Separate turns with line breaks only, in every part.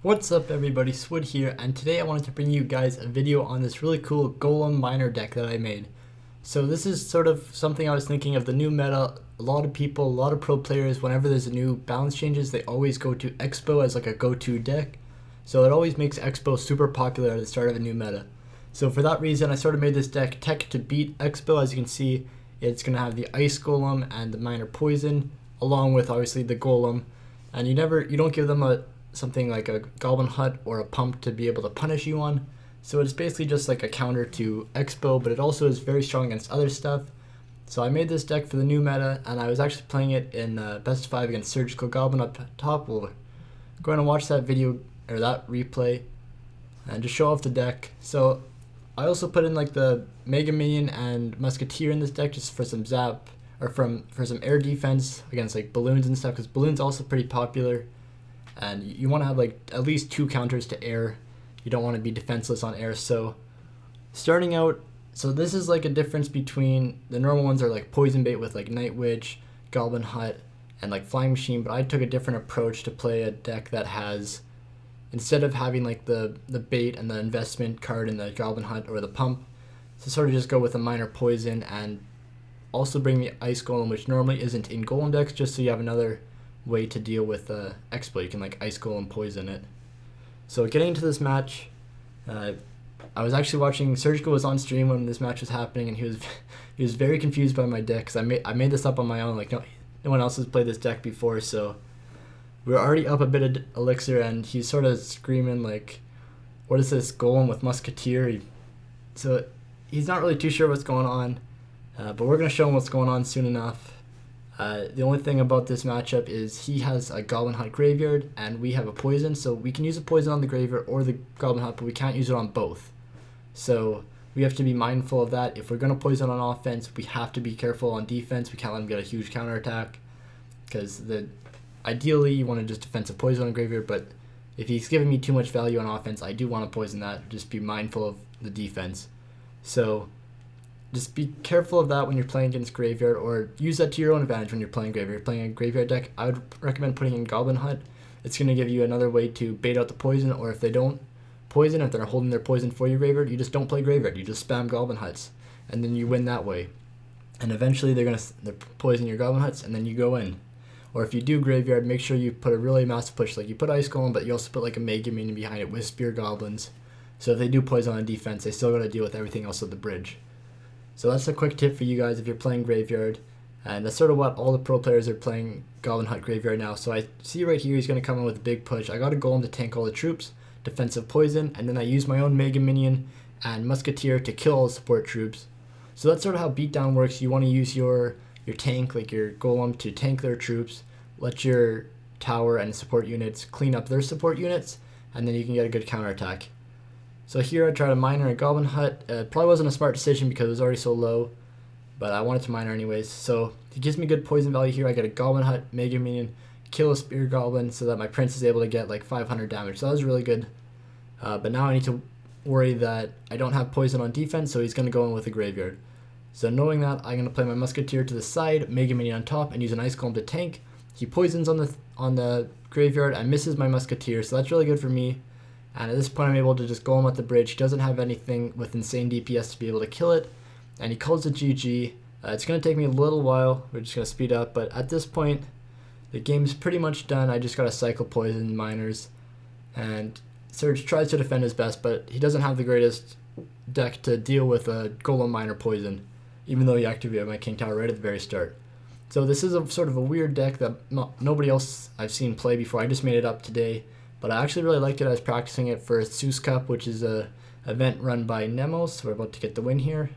What's up everybody, Swood here, and today I wanted to bring you guys a video on this really cool Golem miner deck that I made. So this is sort of something I was thinking of the new meta. A lot of people, a lot of pro players, whenever there's a new balance changes, they always go to xbow as like a go-to deck. So it always makes xbow super popular at the start of a new meta. So for that reason, I sort of made this deck tech to beat xbow. As you can see, it's going to have the ice golem and the miner poison, along with obviously the golem. And you don't give them something like a goblin hut or a pump to be able to punish you on. So it's basically just like a counter to xbow, but it also is very strong against other stuff. So I made this deck for the new meta, and I was actually playing it in best of 5 against Surgical Goblin up top. We'll go and watch that video or that replay and just show off the deck. So I also put in like the Mega Minion and Musketeer in this deck just for some zap or for some air defense against like balloons and stuff, because balloons also pretty popular. And you want to have like at least 2 counters to air. You don't want to be defenseless on air. So starting out, so this is like a difference between the normal ones are like poison bait with like Night Witch, Goblin Hut, and like Flying Machine. But I took a different approach to play a deck that has, instead of having like the bait and the investment card in the Goblin Hut or the pump, to sort of just go with a minor poison and also bring the Ice Golem, which normally isn't in Golem decks, just so you have another way to deal with exploit. You can like ice golem poison it. So getting into this match, I was actually watching. Surgical was on stream when this match was happening, and he was very confused by my deck, because I made this up on my own. Like no one else has played this deck before, so we were already up a bit of elixir, and he's sort of screaming like, "What is this golem with Musketeer?" So he's not really too sure what's going on, but we're gonna show him what's going on soon enough. The only thing about this matchup is he has a Goblin Hut graveyard and we have a poison, so we can use a poison on the graveyard or the Goblin Hut, but we can't use it on both. So we have to be mindful of that. If we're going to poison on offense, we have to be careful on defense. We can't let him get a huge counterattack, because ideally you want to just defensive poison on the graveyard, but if he's giving me too much value on offense, I do want to poison that. Just be mindful of the defense. So just be careful of that when you're playing against graveyard, or use that to your own advantage when you're playing graveyard. If you're playing a graveyard deck, I would recommend putting in Goblin Hut. It's going to give you another way to bait out the poison, or if they don't poison, if they're holding their poison for your graveyard, you just don't play graveyard. You just spam Goblin Huts, and then you win that way. And eventually they're poison your Goblin Huts, and then you go in. Or if you do graveyard, make sure you put a really massive push. Like you put Ice Golem, but you also put like a Mega Minion behind it with Spear Goblins. So if they do poison on defense, they still got to deal with everything else at the bridge. So that's a quick tip for you guys if you're playing graveyard, and that's sort of what all the pro players are playing Goblin Hut graveyard now. So I see right here he's going to come in with a big push. I got a golem to tank all the troops, defensive poison, and then I use my own Mega Minion and Musketeer to kill all the support troops. So that's sort of how beatdown works. You want to use your tank, like your golem, to tank their troops, let your tower and support units clean up their support units, and then you can get a good counterattack. So here I tried a miner and Goblin Hut. Probably wasn't a smart decision because it was already so low, but I wanted to miner anyways. So he gives me good poison value here. I get a Goblin Hut, Mega Minion, kill a Spear Goblin so that my Prince is able to get like 500 damage. So that was really good. But now I need to worry that I don't have poison on defense, so he's going to go in with a graveyard. So knowing that, I'm going to play my Musketeer to the side, Mega Minion on top, and use an Ice Golem to tank. He poisons on the graveyard and misses my Musketeer, so that's really good for me. And at this point I'm able to just go him at the bridge. He doesn't have anything with insane DPS to be able to kill it, and he calls it GG. It's going to take me a little while. We're just going to speed up, but at this point the game's pretty much done. I just got to cycle poison miners, and Surge tries to defend his best, but he doesn't have the greatest deck to deal with a Golem miner poison, even though he activated my King Tower right at the very start. So this is a sort of a weird deck that nobody else I've seen play before. I just made it up today. But I actually really liked it. I was practicing it for Zeus Cup, which is a event run by Nemos. We're about to get the win here.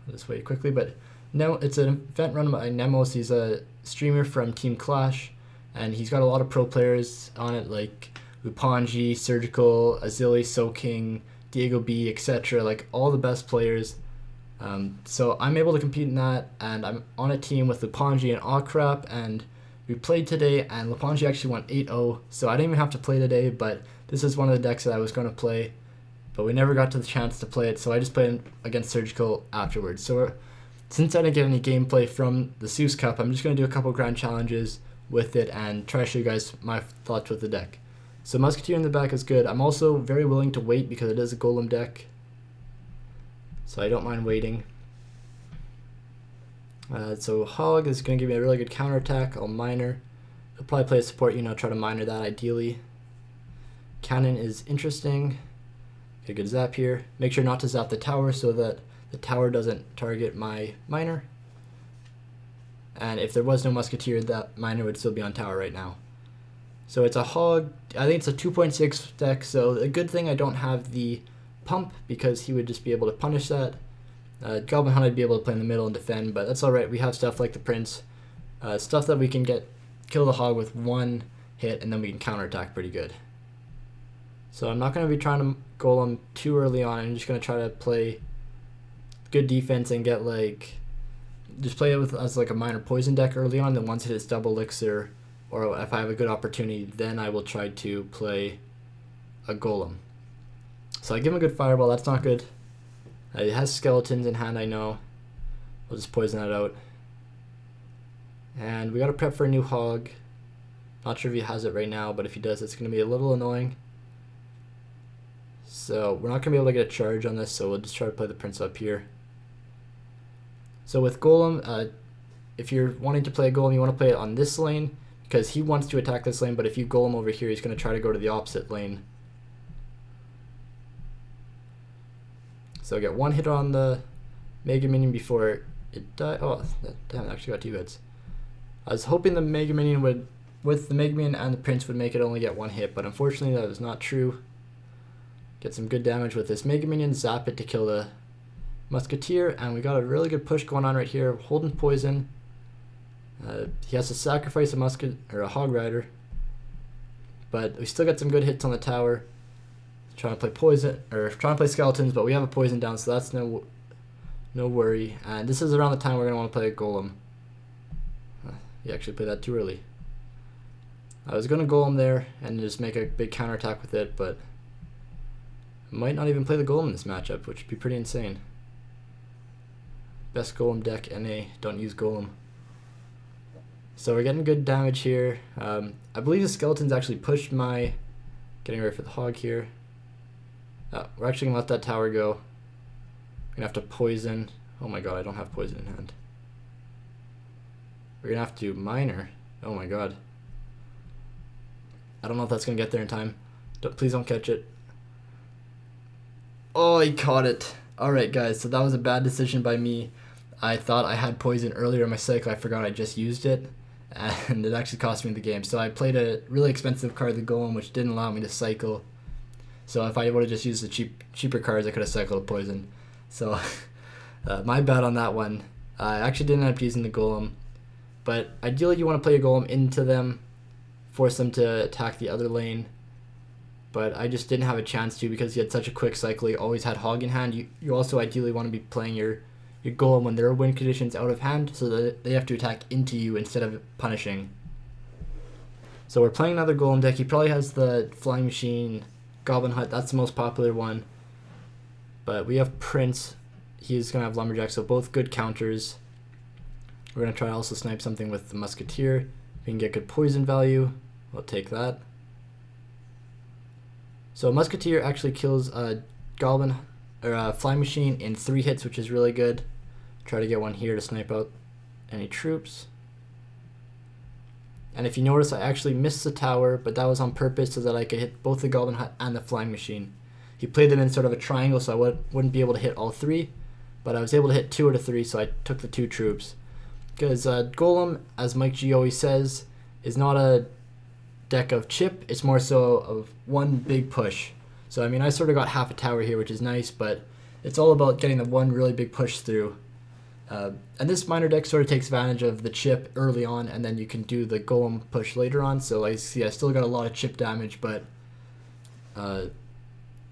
I'll just wait quickly, but no, it's an event run by Nemos. He's a streamer from Team Clash, and he's got a lot of pro players on it, like Lupanji, Surgical, Azili, Soking, Diego B, etc. Like all the best players. So I'm able to compete in that, and I'm on a team with Lupanji and Akrap, and we played today, and Lupanji actually went 8-0, so I didn't even have to play today, but this is one of the decks that I was going to play, but we never got to the chance to play it, so I just played against Surgical afterwards. So since I didn't get any gameplay from the Zeus Cup, I'm just going to do a couple grand challenges with it and try to show you guys my thoughts with the deck. So Musketeer in the back is good. I'm also very willing to wait because it is a Golem deck, so I don't mind waiting. So Hog is going to give me a really good counterattack. I'll Miner. He'll probably play a support, try to Miner that ideally. Cannon is interesting. Get a good zap here. Make sure not to zap the tower so that the tower doesn't target my Miner. And if there was no Musketeer, that Miner would still be on tower right now. So it's a Hog. I think it's a 2.6 deck, so a good thing I don't have the Pump because he would just be able to punish that. Goblin Hunt I'd be able to play in the middle and defend, but that's alright. We have stuff like the Prince. Stuff that we can kill the Hog with one hit and then we can counterattack pretty good. So I'm not going to be trying to Golem too early on. I'm just going to try to play good defense and get just play it as a minor poison deck early on. Then once it hits double elixir, or if I have a good opportunity, then I will try to play a Golem. So I give him a good fireball. That's not good. It has skeletons in hand, I know. We'll just poison that out. And we got to prep for a new Hog. Not sure if he has it right now, but if he does, it's going to be a little annoying. So we're not going to be able to get a charge on this, so we'll just try to play the Prince up here. So with Golem, if you're wanting to play a Golem, you want to play it on this lane, because he wants to attack this lane, but if you Golem over here, he's going to try to go to the opposite lane. So get one hit on the Mega Minion before it dies. Oh, damn, it actually got 2 hits. I was hoping the Mega Minion would, with the Mega Minion and the Prince, would make it only get 1 hit, but unfortunately that was not true. Get some good damage with this Mega Minion, zap it to kill the Musketeer, and we got a really good push going on right here, holding poison. He has to sacrifice a Hog Rider, but we still got some good hits on the tower. Trying to play poison, or trying to play skeletons, but we have a poison down, so that's no worry. And this is around the time we're going to want to play a Golem. You actually played that too early. I was going to Golem there and just make a big counterattack with it, but I might not even play the Golem in this matchup, which would be pretty insane. Best Golem deck, NA, don't use Golem. So we're getting good damage here. I believe the skeletons actually pushed my... Getting ready for the Hog here. We're actually going to let that tower go. We're going to have to poison. Oh my god, I don't have poison in hand. We're going to have to Miner. Oh my god. I don't know if that's going to get there in time. Please don't catch it. Oh, he caught it. Alright guys, so that was a bad decision by me. I thought I had poison earlier in my cycle. I forgot I just used it. And it actually cost me the game. So I played a really expensive card, the Golem, which didn't allow me to cycle. So if I would have just used the cheaper cards, I could have cycled a poison. So my bad on that one. I actually didn't end up using the Golem. But ideally you want to play a Golem into them, force them to attack the other lane. But I just didn't have a chance to because he had such a quick cycle. He always had Hog in hand. You also ideally want to be playing your Golem when there are win conditions out of hand, so that they have to attack into you instead of punishing. So we're playing another Golem deck. He probably has the Flying Machine, Goblin Hut. That's the most popular one. But we have Prince. He's going to have Lumberjack, so both good counters. We're going to try to also snipe something with the Musketeer. If we can get good poison value, we'll take that. So Musketeer actually kills a Goblin or a Flying Machine in 3 hits, which is really good. Try to get one here to snipe out any troops. And if you notice, I actually missed the tower, but that was on purpose so that I could hit both the Goblin Hut and the Flying Machine. He played them in sort of a triangle, so I wouldn't be able to hit all 3, but I was able to hit 2 out of 3, so I took the 2 troops. Because Golem, as Mike G always says, is not a deck of chip, it's more so of one big push. So I mean, I sort of got half a tower here, which is nice, but it's all about getting the one really big push through. And this minor deck sort of takes advantage of the chip early on, and then you can do the Golem push later on. So like, see, I still got a lot of chip damage, but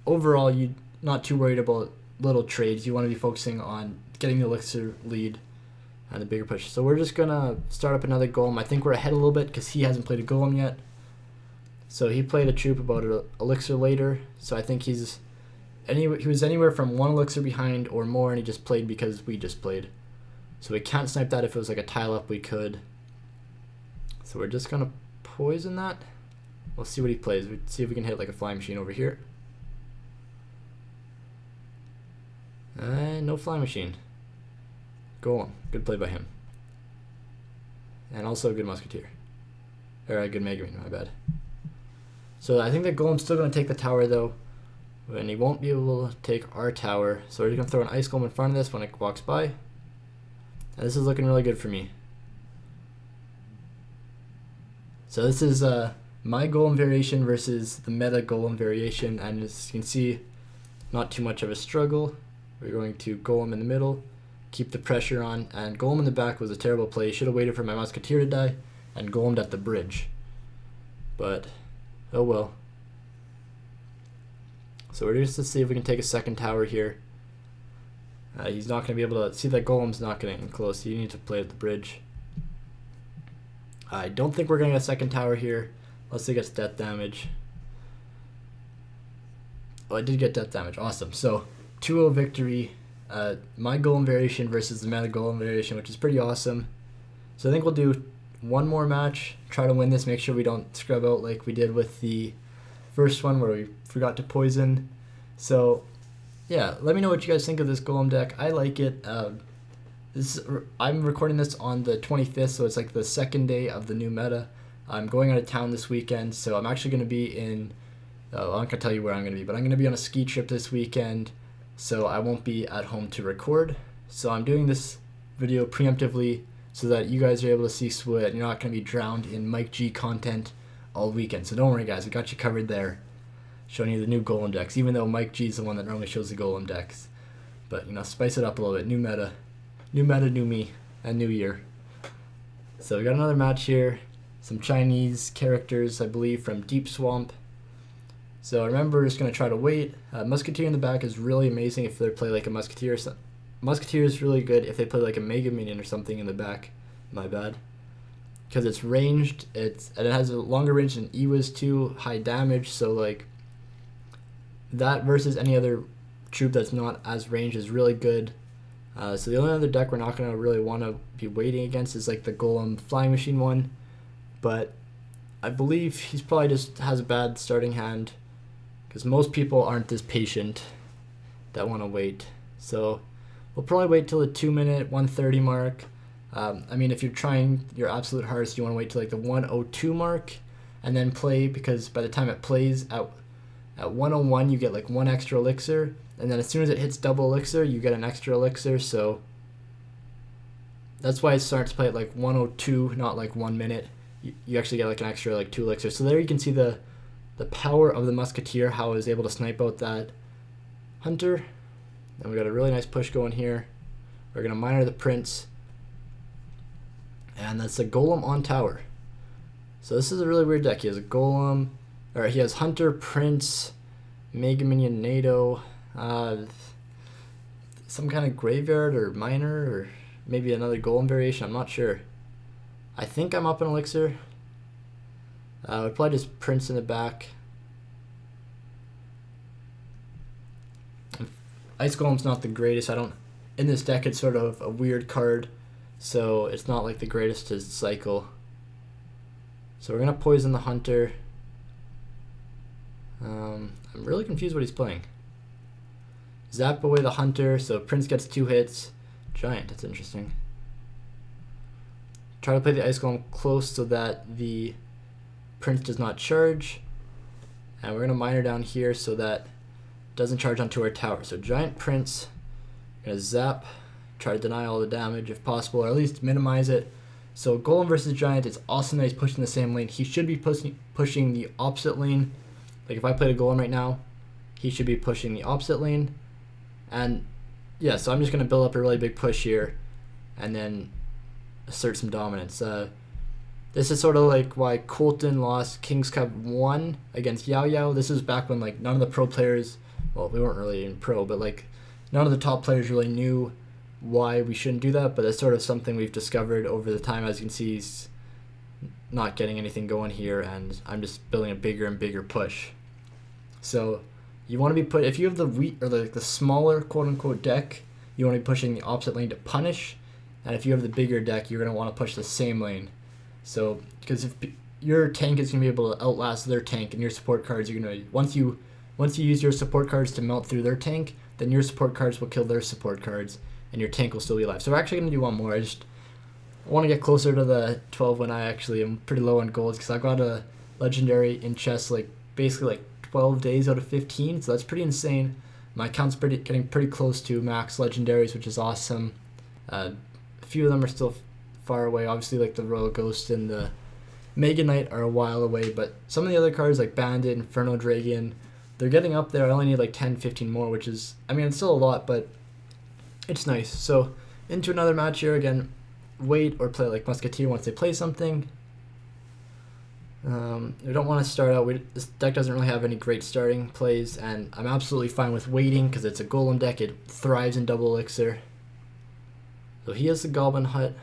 overall, you're not too worried about little trades. You want to be focusing on getting the elixir lead and the bigger push. So we're just gonna start up another Golem. I think we're ahead a little bit because he hasn't played a Golem yet. So he played a troop about an elixir later. So I think he was anywhere from 1 elixir behind or more, and he just played because we just played. So we can't snipe that. If it was like a tile up, we could. So we're just gonna poison that. We'll see what he plays. We'll see if we can hit like a flying machine over here. No flying machine. Golem. Good play by him. And also a good musketeer. Or a good Mega Man, my bad. So I think that Golem's still going to take the tower though. And he won't be able to take our tower. So we're just going to throw an Ice Golem in front of this when it walks by. And this is looking really good for me. So this is my Golem variation versus the meta Golem variation. And as you can see, not too much of a struggle. We're going to Golem in the middle, keep the pressure on, and Golem in the back was a terrible play. Should have waited for my musketeer to die and Golemed at the bridge. But, oh well. So we're just to see if we can take a second tower here. He's not going to be able to see that Golem's not getting close. You need to play at the bridge. I don't think we're going to get a second tower here unless he gets death damage. Oh, I did get death damage. Awesome. So 2-0 victory. My Golem variation versus the meta Golem variation, which is pretty awesome. So I think we'll do one more match, try to win this, make sure we don't scrub out like we did with the first one where we forgot to poison. So yeah, let me know what you guys think of this Golem deck. I like it. I'm recording this on the 25th, so it's like the second day of the new meta. I'm going out of town this weekend, so I'm actually going to be in, I'm not going to tell you where I'm going to be, but I'm going to be on a ski trip this weekend, so I won't be at home to record. So I'm doing this video preemptively so that you guys are able to see Swood and you're not going to be drowned in Mike G content all weekend. So don't worry guys, I got you covered there, showing you the new Golem decks, even though Mike G is the one that normally shows the Golem decks. But you know, spice it up a little bit. New meta, new me, and new year. So we got another match here. Some Chinese characters, I believe, from Deep Swamp. So remember, just going to try to wait. Musketeer in the back is really amazing if they play like a Musketeer. Musketeer is really good if they play like a Mega Minion or something in the back. My bad. Because it's ranged, and it has a longer range than Ewa's too, high damage, so like that versus any other troop that's not as ranged is really good. So the only other deck we're not going to really want to be waiting against is like the Golem Flying Machine one. But I believe he's probably just has a bad starting hand, because most people aren't this patient that want to wait. So we'll probably wait till the 2-minute 1:30 mark. I mean, if you're trying your absolute hardest, you want to wait till like the 1:02 mark and then play, because by the time it plays at 1:01 you get like 1 extra elixir, and then as soon as it hits double elixir you get an extra elixir. So that's why it starts to play at like 1:02, not like 1 minute. You actually get like an extra like 2 elixirs. So there you can see the power of the musketeer, how I was able to snipe out that hunter. And we got a really nice push going here. We're gonna miner the prince, and that's a Golem on tower. So this is a really weird deck. He has a Golem, or he has hunter, prince, Mega Minion, NATO, some kind of graveyard or miner, or maybe another Golem variation. I'm not sure. I think I'm up in elixir. We'll probably just prince in the back. Ice Golem's not the greatest. In this deck it's sort of a weird card, so it's not like the greatest to cycle. So we're gonna poison the hunter. I'm really confused what he's playing. Zap away the hunter, so prince gets 2 hits. Giant, that's interesting. Try to play the Ice Golem close so that the prince does not charge. And we're going to miner down here so that it doesn't charge onto our tower. So giant prince, going to zap, try to deny all the damage if possible, or at least minimize it. So Golem versus giant, it's awesome that he's pushing the same lane. He should be pushing the opposite lane. Like if I played a Golem right now, he should be pushing the opposite lane. And yeah, so I'm just going to build up a really big push here and then assert some dominance. This is sort of like why Colton lost King's Cup 1 against Yao Yao. This was back when like none of the pro players, well, we weren't really in pro, but like none of the top players really knew why we shouldn't do that. But that's sort of something we've discovered over the time. As you can see, he's not getting anything going here, and I'm just building a bigger and bigger push. So you want to be if you have the smaller quote unquote deck, you want to be pushing the opposite lane to punish. And if you have the bigger deck, you're going to want to push the same lane. So, because your tank is gonna be able to outlast their tank, and your support cards are gonna once you use your support cards to melt through their tank, then your support cards will kill their support cards, and your tank will still be alive. So we're actually gonna do one more. I want to get closer to the 12 when I actually am pretty low on golds, because I got a legendary in chess like basically like 12 days out of 15, so that's pretty insane. My account's getting pretty close to max legendaries, which is awesome. A few of them are still far away. Obviously, like the Royal Ghost and the Mega Knight are a while away, but some of the other cards like Bandit, Inferno Dragon, they're getting up there. I only need like 10, 15 more, which is, I mean, it's still a lot, but it's nice. So into another match here again. Wait or play like Musketeer once they play something. We don't want to start out. This deck doesn't really have any great starting plays, and I'm absolutely fine with waiting because it's a Golem deck. It thrives in double elixir. So he has the Goblin Hut.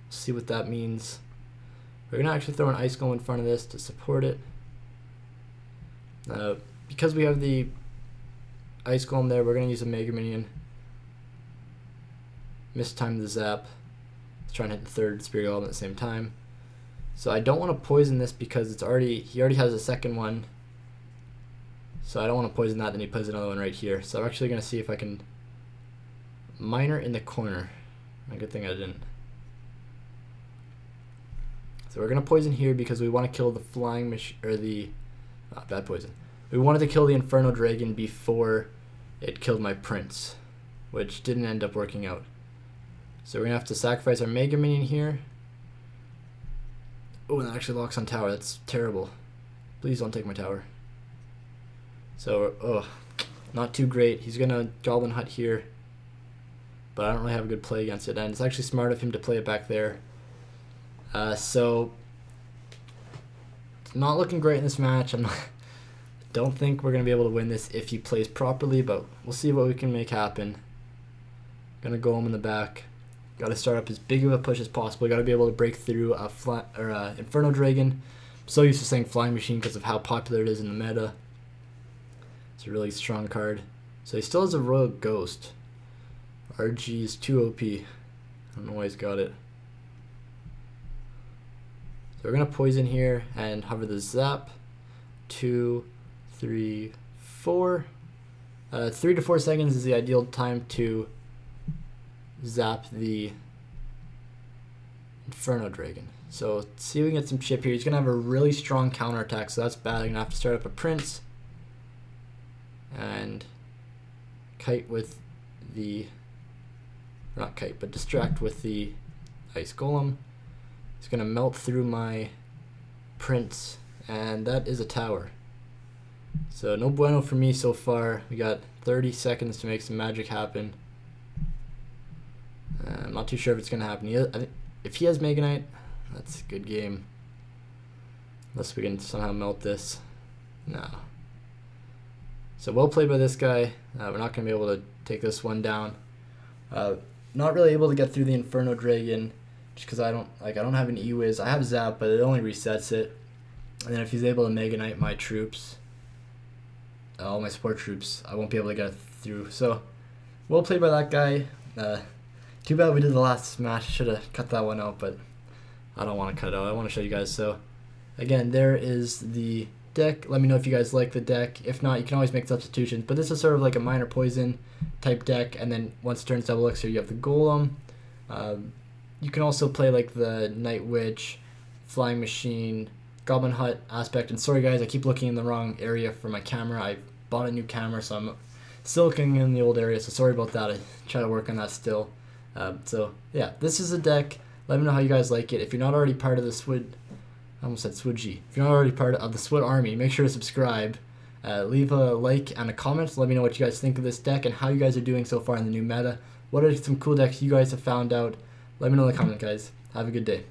See what that means. We're gonna actually throw an Ice Golem in front of this to support it. Because we have the Ice Golem there, we're gonna use a Mega Minion. Mistime the zap. Let's try and hit the third Spirit Golem at the same time. So I don't want to poison this because he already has a second one. So I don't want to poison that, then he plays another one right here. So I'm actually going to see if I can miner in the corner. A good thing I didn't. So we're going to poison here because we want to kill the flying machine, or the, bad poison. We wanted to kill the Inferno Dragon before it killed my prince, which didn't end up working out. So we're going to have to sacrifice our Mega Minion here. Oh, that actually locks on tower. That's terrible. Please don't take my tower. So, not too great. He's going to Goblin Hut here, but I don't really have a good play against it, and it's actually smart of him to play it back there. So, it's not looking great in this match. Don't think we're going to be able to win this if he plays properly, but we'll see what we can make happen. Going to go him in the back. Got to start up as big of a push as possible. Got to be able to break through a Inferno Dragon. I'm so used to saying Flying Machine because of how popular it is in the meta. It's a really strong card. So he still has a Royal Ghost. RG is too OP. I don't know why he's got it. So we're going to poison here and hover the zap. 2, 3, 4. 3 to 4 seconds is the ideal time to zap the Inferno Dragon. So see if we can get some chip here. He's going to have a really strong counterattack, so that's bad. I'm going to have to start up a Prince and kite with the, not kite, but distract with the Ice Golem. He's going to melt through my Prince, and that is a tower. So no bueno for me so far. We got 30 seconds to make some magic happen. I'm not too sure if it's going to happen. If he has Mega Knight, that's a good game. Unless we can somehow melt this. No. So well played by this guy. We're not going to be able to take this one down. Not really able to get through the Inferno Dragon just because I don't have an E-Wiz. I have Zap, but it only resets it. And then if he's able to Mega Knight my troops, all my support troops, I won't be able to get through. So well played by that guy. Too bad we did the last match. Should have cut that one out, but I don't want to cut it out. I want to show you guys. So again, there is the deck. Let me know if you guys like the deck. If not, you can always make substitutions. But this is sort of like a minor poison type deck. And then once it turns double elixir, you have the Golem. You can also play like the Night Witch, Flying Machine, Goblin Hut aspect. And sorry guys, I keep looking in the wrong area for my camera. I bought a new camera, so I'm still looking in the old area. So sorry about that. I try to work on that still. So yeah, this is a deck. Let me know how you guys like it. If you're not already part of the Swood, I almost said Swood G. If you're not already part of the Swood army, make sure to subscribe. Leave a like and a comment. Let me know what you guys think of this deck and how you guys are doing so far in the new meta. What are some cool decks you guys have found out? Let me know in the comment, guys. Have a good day.